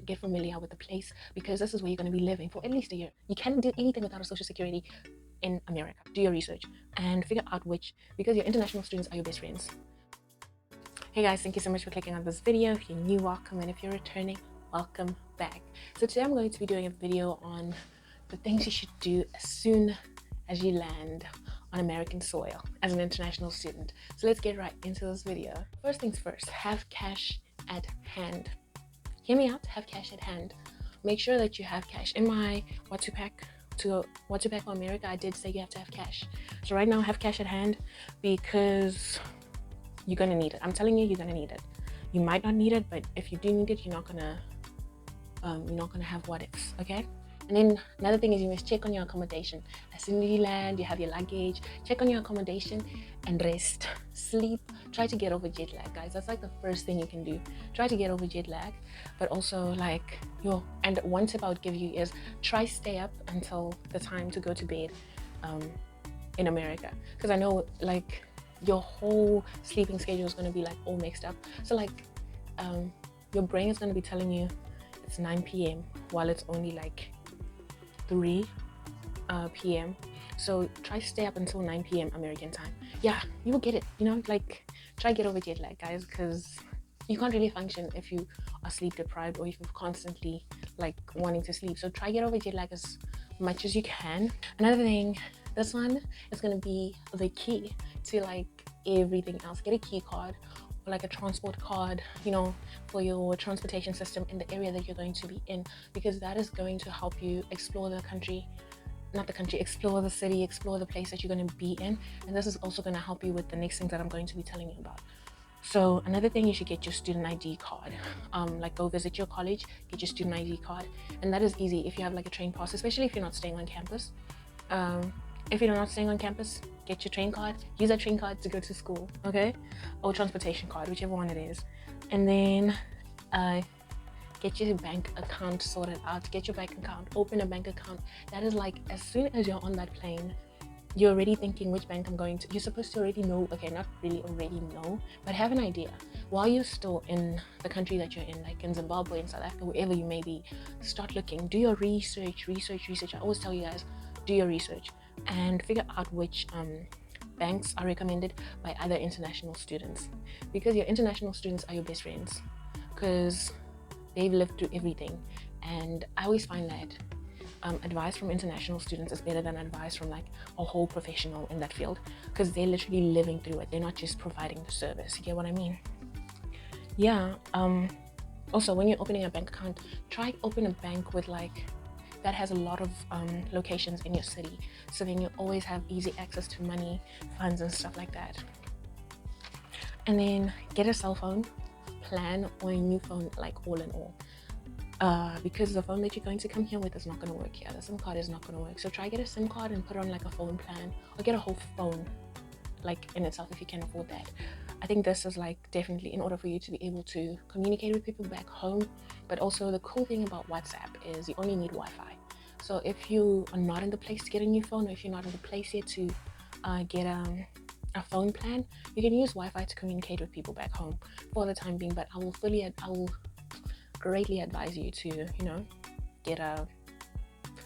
get familiar with the place, because this is where you're going to be living for at least a year. You can't do anything without a social security in America. Do your research and figure out which, because your international students are your best friends. Hey guys, thank you so much for clicking on this video. If you're new, welcome, and if you're returning, welcome back. So today I'm going to be doing a video on the things you should do as soon as you land on American soil as an international student. So let's get right into this video. First things first, have cash at hand. Hear me out, have cash at hand. Make sure that you have cash. In my what to pack for America, I did say you have to have cash. So right now, have cash at hand because you're gonna need it. I'm telling you, you're gonna need it. You might not need it, but if you do need it, you're not gonna have what ifs, okay? And then another thing is you must check on your accommodation. As soon as you land, you have your luggage, check on your accommodation and rest, sleep. Try to get over jet lag, guys. That's like the first thing you can do. Try to get over jet lag, but also and one tip I would give you is try stay up until the time to go to bed in America. Because I know like your whole sleeping schedule is going to be like all mixed up. So like your brain is going to be telling you it's 9 p.m. while it's only like 3 p.m. So try stay up until 9 p.m. American time. Yeah, you will get it. Like try get over jet lag, guys, because you can't really function if you are sleep deprived or if you're constantly like wanting to sleep. So try get over jet lag as much as you can. Another thing, this one is going to be the key to like everything else. Get a key card or like a transport card, for your transportation system in the area that you're going to be in, because that is going to help you explore the country, explore the city, explore the place that you're going to be in. And this is also going to help you with the next things that I'm going to be telling you about. So another thing, you should get your student ID card. Like go visit your college, get your student ID card. And that is easy if you have like a train pass, especially if you're not staying on campus. If you're not staying on campus, get your train card, use that train card to go to school, okay? Or transportation card, whichever one it is. And then get your bank account sorted out. Get your bank account, open a bank account. That is like, as soon as you're on that plane, you're already thinking which bank I'm going to. You're supposed to already know, okay, not really already know, but have an idea. While you're still in the country that you're in, like in Zimbabwe, in South Africa, wherever you may be, start looking, do your research. I always tell you guys, do your research and figure out which banks are recommended by other international students, because your international students are your best friends, because they've lived through everything. And I always find that advice from international students is better than advice from like a whole professional in that field, because they're literally living through it. They're not just providing the service. You get what I mean? Yeah. Also, when you're opening a bank account, try open a bank with like that has a lot of locations in your city, so then you always have easy access to money, funds and stuff like that. And then get a cell phone plan or a new phone, like all in all, because the phone that you're going to come here with is not going to work here. The SIM card is not going to work. So try get a SIM card and put on like a phone plan, or get a whole phone like in itself if you can afford that. I think this is like definitely in order for you to be able to communicate with people back home. But also the cool thing about WhatsApp is you only need Wi-Fi. So if you are not in the place to get a new phone, or if you're not in the place yet to get a phone plan, you can use Wi-Fi to communicate with people back home for the time being. But I will greatly advise you to, get a,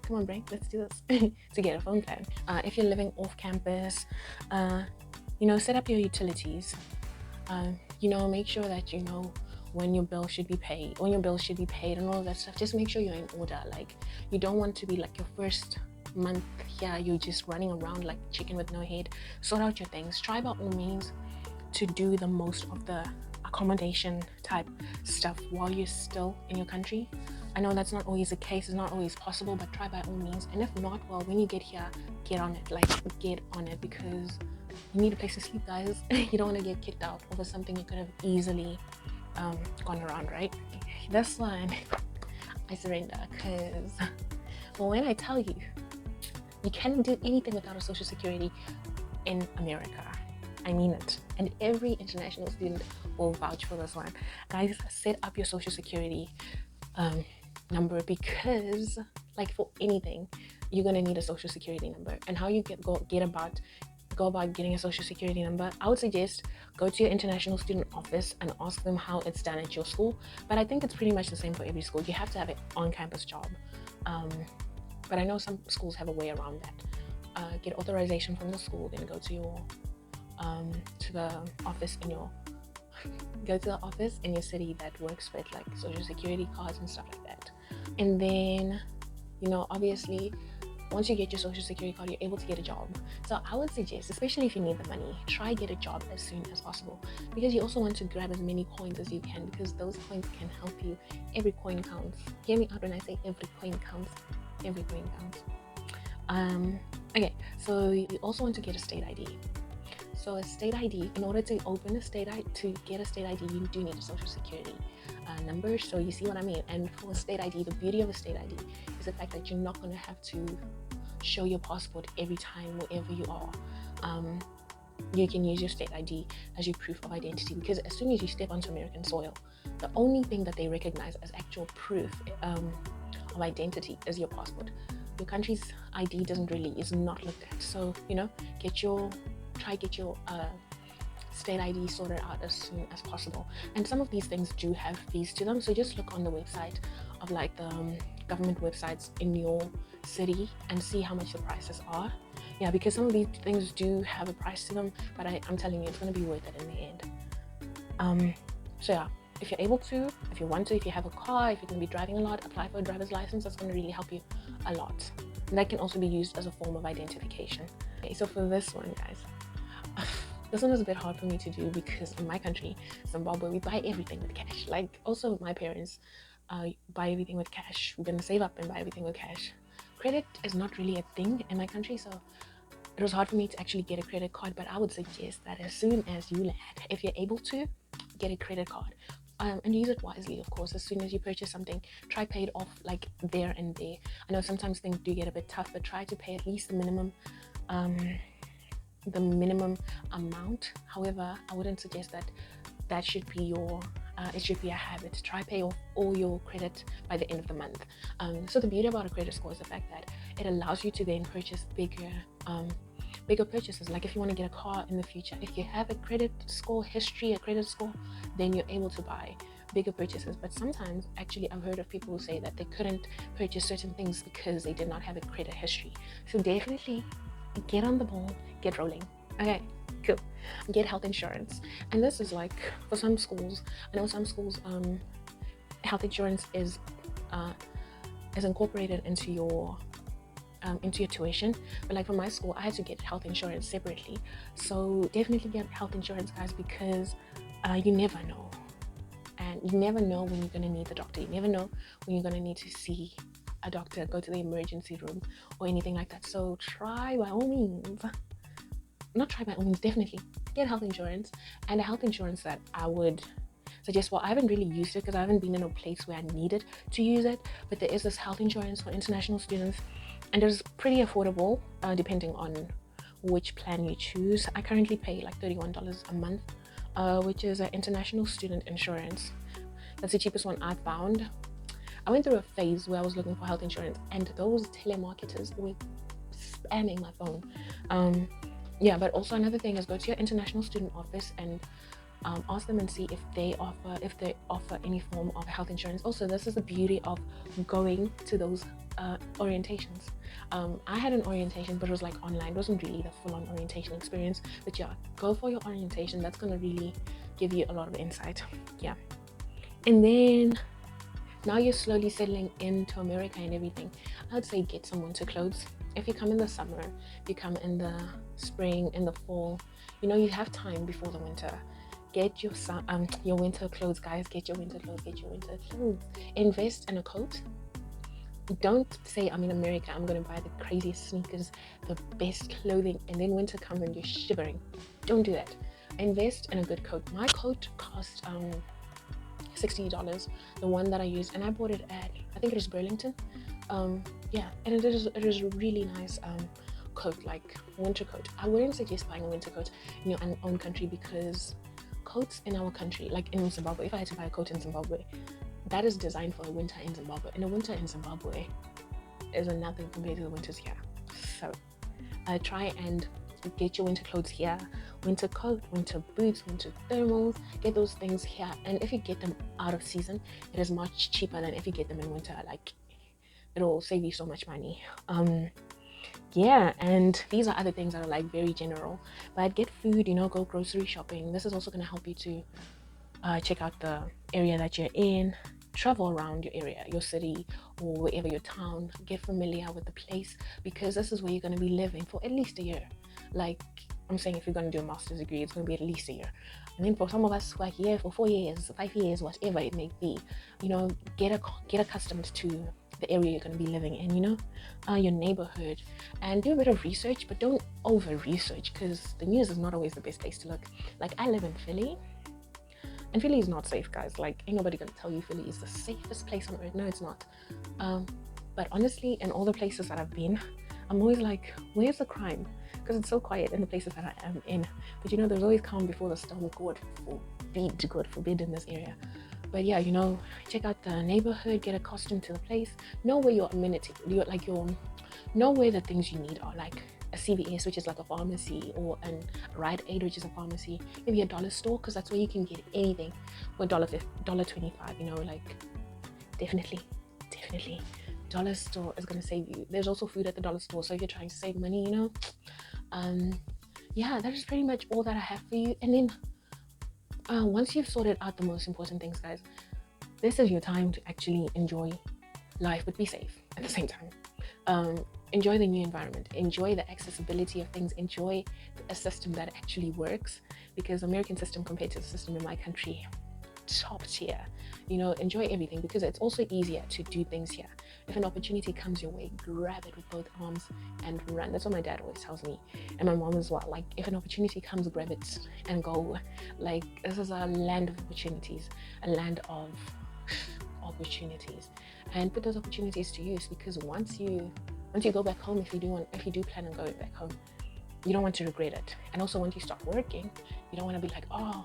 come on brain, let's do this, to get a phone plan. If you're living off campus, set up your utilities. Make sure that you know when your bills should be paid, and all of that stuff. Just make sure you're in order. Like, you don't want to be like your first month here, you're just running around like chicken with no head. Sort out your things. Try by all means to do the most of the accommodation type stuff while you're still in your country. I know that's not always the case, it's not always possible, but try by all means. And if not, well, when you get here, get on it, because you need a place to sleep, guys. You don't want to get kicked out over something you could have easily gone around, right? This one, I surrender, because when I tell you, you can't do anything without a social security in America. I mean it. And every international student will vouch for this one. Guys, set up your social security number, because like for anything, you're gonna need a social security number. And how you get about go about getting a social security number, I would suggest go to your international student office and ask them how it's done at your school. But I think it's pretty much the same for every school. You have to have an on-campus job, but I know some schools have a way around that. Get authorization from the school, then go to your to the office in your go to the office in your city that works with like social security cards and stuff like that. And then, obviously, once you get your social security card, you're able to get a job. So I would suggest, especially if you need the money, try get a job as soon as possible, because you also want to grab as many coins as you can, because those coins can help you. Every coin counts. Hear me out when I say every coin counts. Every coin counts. Okay, so you also want to get a state ID. So a state ID, in order to open a state ID, to get a state ID, you do need a social security number. So you see what I mean? And for a state ID, the beauty of a state ID is the fact that you're not going to have to show your passport every time wherever you are. You can use your state ID as your proof of identity, because as soon as you step onto American soil, the only thing that they recognize as actual proof of identity is your passport. Your country's ID is not looked at. So try get your state ID sorted out as soon as possible. And some of these things do have fees to them, so just look on the website of like the government websites in your city and see how much the prices are. Yeah, because some of these things do have a price to them, but I'm telling you, it's going to be worth it in the end. So yeah, if you're able to, if you want to, if you have a car, if you're going to be driving a lot, apply for a driver's license. That's going to really help you a lot, and that can also be used as a form of identification. Okay, so for this one, guys, this one was a bit hard for me to do, because in my country, Zimbabwe, we buy everything with cash. Like, also my parents buy everything with cash. We're gonna save up and buy everything with cash. Credit is not really a thing in my country, so it was hard for me to actually get a credit card. But I would suggest that as soon as you land, if you're able to, get a credit card, and use it wisely, of course. As soon as you purchase something, try pay it off like there and there. I know sometimes things do get a bit tough, but try to pay at least the minimum amount. However, I wouldn't suggest that should be your it should be a habit. Try pay off all your credit by the end of the month. So the beauty about a credit score is the fact that it allows you to then purchase bigger purchases. Like if you want to get a car in the future, if you have a credit score, then you're able to buy bigger purchases. But sometimes, actually, I've heard of people who say that they couldn't purchase certain things because they did not have a credit history. So definitely get on the ball, get rolling. Okay, cool. Get health insurance. And this is like, for some schools, I know some schools, health insurance is incorporated into your tuition. But like for my school, I had to get health insurance separately. So definitely get health insurance, guys, because you never know. And you never know when you're going to need the doctor. You never know when you're going to need to see a doctor, go to the emergency room or anything like that. So definitely get health insurance. And a health insurance that I would suggest, well, I haven't really used it because I haven't been in a place where I needed to use it, but there is this health insurance for international students, and it's pretty affordable depending on which plan you choose. I currently pay like $31 a month, which is an international student insurance. That's the cheapest one I found. I went through a phase where I was looking for health insurance, and those telemarketers were spamming my phone. Yeah, but also another thing is go to your international student office and ask them and see if they offer any form of health insurance. Also, this is the beauty of going to those orientations. I had an orientation, but it was like online. It wasn't really the full-on orientation experience. But yeah, go for your orientation. That's gonna really give you a lot of insight. Yeah, and then now you're slowly settling into America and everything. I'd say get some winter clothes. If you come in the summer, if you come in the spring, in the fall, you have time before the winter. Get your winter clothes, guys. Get your winter clothes. Invest in a coat. Don't say, I'm in America, I'm going to buy the craziest sneakers, the best clothing, and then winter comes and you're shivering. Don't do that. Invest in a good coat. My coat cost $60, the one that I used, and I bought it at, I think it was Burlington. Yeah, and it is a really nice coat, like winter coat. I wouldn't suggest buying a winter coat in your own country, because coats in our country, like in Zimbabwe, if I had to buy a coat in Zimbabwe, that is designed for a winter in Zimbabwe, and a winter in Zimbabwe is nothing compared to the winters here. So try and get your winter clothes here, winter coat, winter boots, winter thermals. Get those things here, and if you get them out of season, it is much cheaper than if you get them in winter. Like, it'll save you so much money. Yeah, and these are other things that are like very general, but get food, go grocery shopping. This is also going to help you to check out the area that you're in, travel around your area, your city, or wherever your town. Get familiar with the place, because this is where you're going to be living for at least a year. Like I'm saying, if you're going to do a master's degree, it's going to be at least a year. And then for some of us who are here for 4 years, 5 years, whatever it may be, get accustomed to the area you're going to be living in, your neighborhood, and do a bit of research, but don't over research, because the news is not always the best place to look. Like, I live in Philly, and Philly is not safe, guys. Like, ain't nobody gonna tell you Philly is the safest place on earth. No, it's not. But honestly, in all the places that I've been, I'm always like, where's the crime? Because it's so quiet in the places that I am in. But there's always calm before the storm. God forbid in this area. But yeah, check out the neighborhood, get accustomed to the place, know where your amenity, know where the things you need are, like a CVS, which is like a pharmacy, or a Rite Aid, which is a pharmacy, maybe a dollar store, because that's where you can get anything for $1.25. Like, definitely dollar store is going to save you. There's also food at the dollar store, so if you're trying to save money, yeah, that is pretty much all that I have for you. And then once you've sorted out the most important things, guys, this is your time to actually enjoy life, but be safe at the same time. Enjoy the new environment, enjoy the accessibility of things, enjoy a system that actually works, because American system compared to the system in my country, top tier. Enjoy everything, because it's also easier to do things here. If an opportunity comes your way, grab it with both arms and run. That's what my dad always tells me, and my mom as well. Like, if an opportunity comes, grab it and go. Like, this is a land of opportunities, a land of opportunities, and put those opportunities to use, because once you go back home, if you do plan on going back home, you don't want to regret it. And also, once you start working, you don't want to be like, oh,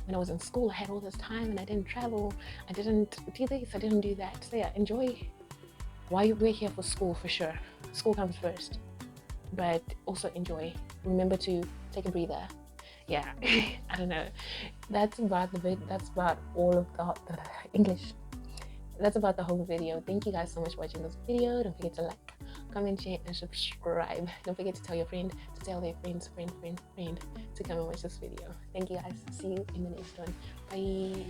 when I was in school, I had all this time and I didn't travel, I didn't do this, I didn't do that. So yeah, enjoy while we're here for school, for sure. School comes first, but also enjoy. Remember to take a breather. Yeah, I don't know. That's about all of the English. That's about the whole video. Thank you guys so much for watching this video. Don't forget to like, comment, share, and subscribe. Don't forget to tell your friend to tell their friend to come and watch this video. Thank you guys. See you in the next one. Bye.